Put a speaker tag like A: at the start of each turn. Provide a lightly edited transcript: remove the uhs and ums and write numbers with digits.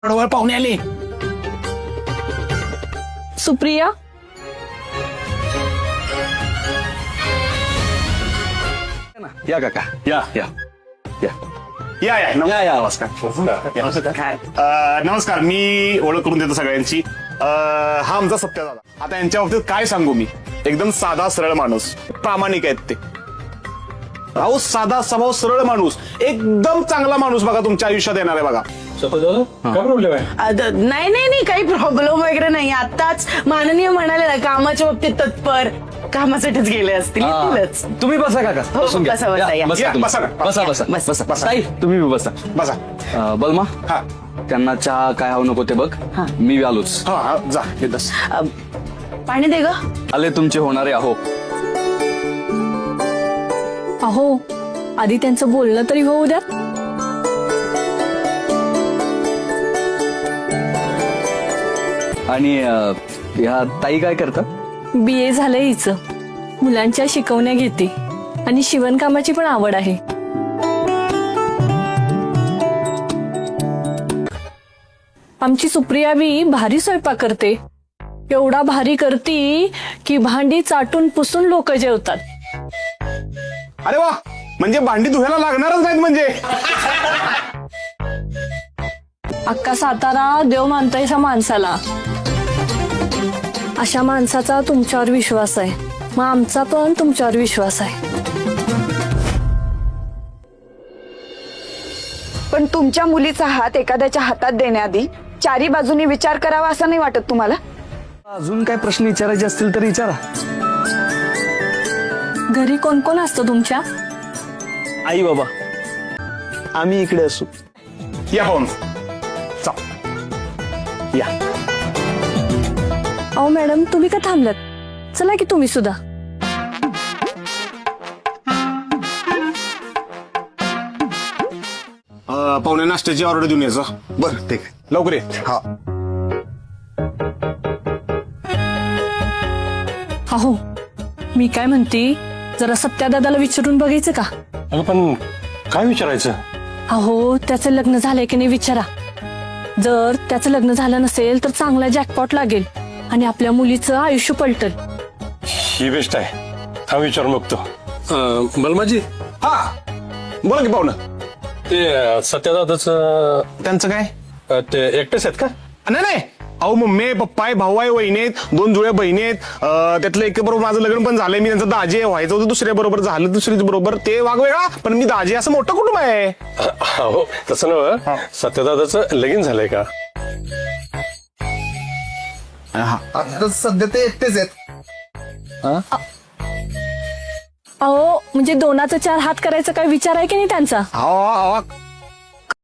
A: बरोबर पाहुणे आले.
B: सुप्रिया,
A: या काका या या या या या नमस्कार. नमस्कार. मी ओळख करून देतो सगळ्यांची. हा आमचा सत्य दादा. आता यांच्या बाबतीत काय सांगू मी. एकदम साधा सरळ माणूस, प्रामाणिक आहेत ते. अहो साधा स्वभाव, सरळ माणूस, एकदम चांगला माणूस बघा तुमच्या आयुष्यात येणार आहे बघा.
C: काय प्रॉब्लेम आहे?
B: नाही नाही नाही, काही प्रॉब्लेम वगैरे नाही. आताच माननीय म्हणाले ना, कामाच्या बाबतीत तत्पर, कामासाठीच गेले असतील. येतीलच.
C: तुम्ही बसा काका.
B: हो,
C: बसून घ्या.
B: बसा, बसा, या.
C: बसा
A: या,
C: तुम्ही.
A: बसा ना.
C: बसा बसा
B: बस,
C: बसा
B: बस.
C: ताई, तुम्ही बसा.
A: बसा.
C: बलमा,
A: हा
C: त्यांना चहा काय हवं नको ते बघ.
B: हा.
C: मी आलोच.
A: हा हा जा हे दस.
B: पाणी दे ग.
C: आले तुमचे होणारे अहो.
B: अहो, आधी त्यांचं बोलणं तरी होऊ द्यात.
C: आणि ह्या ताई काय करतात?
B: BA झालंय हिचं. मुलांच्या शिकवण्या घेते आणि शिवणकामाची पण आवड आहे. आमची सुप्रिया बी भारी स्वयंपाक करते. एवढा भारी करती की भांडी चाटून पुसून लोक जेवतात.
A: अरे वा, म्हणजे भांडी धुवायला लागणारच नाहीत म्हणजे.
B: अख्खा सातारा देव मानताय ह्या माणसाला. अशा माणसाचा तुमच्यावर विश्वास आहे, मग आमचा पण तुमच्यावर विश्वास आहे.
D: पण तुमच्या मुलीचा हात एखाद्याच्या हातात देण्याआधी चारी बाजूनी विचार करावा असं नाही वाटत तुम्हाला?
C: अजून काय प्रश्न विचारायचे असतील तर विचारा.
B: घरी कोण कोण असतं तुमच्या?
C: आई बाबा, आम्ही इकडे असू.
A: या पाहून या.
B: अहो मॅडम, तुम्ही का थांबलात? चला की तुम्ही सुद्धा.
A: पाहुणे नाश्त्याची ऑर्डर देऊन यायचं.
E: बरं ठीक आहे.
A: लवकर ये.
E: हा
B: अहो, मी काय म्हणते, जरा सत्यादादाला विचारून बघायचं का?
F: अगं पण काय विचारायचं?
B: अहो, त्याचं लग्न झालंय की नाही विचारा. जर त्याचं लग्न झालं नसेल तर चांगला जॅकपॉट लागेल आणि आपल्या मुलीचं आयुष्य पलटल.
F: ही बेस्ट आहे. हा विचारून बघतो. बलमाजी,
A: हा बोला की पाहुणं.
F: ते सत्यदादाच
A: त्यांचं काय?
F: ते एकटेच आहेत का?
A: नाही नाही, अहो मम्मी पप्पा आहे, भाऊ आहे, वहिनी आहेत, 2 जुळ्या बहिणी आहेत. त्यातलं एक बरोबर माझं लग्न पण झालंय. मी त्यांचं दाजी आहे, व्हायचं होतं दुसऱ्या बरोबर, झालं दुसरी बरोबर. ते वागवेगळा, पण मी दाजी असं मोठं कुटुंब आहे.
F: हो तसं नव्ह. सत्यदादाच लगीन झालंय का?
E: आता सध्या ते एकटेच आहेत.
B: अहो, म्हणजे 2चा 4 हात करायचा काय विचार आहे की नाही त्यांचा?
A: अहो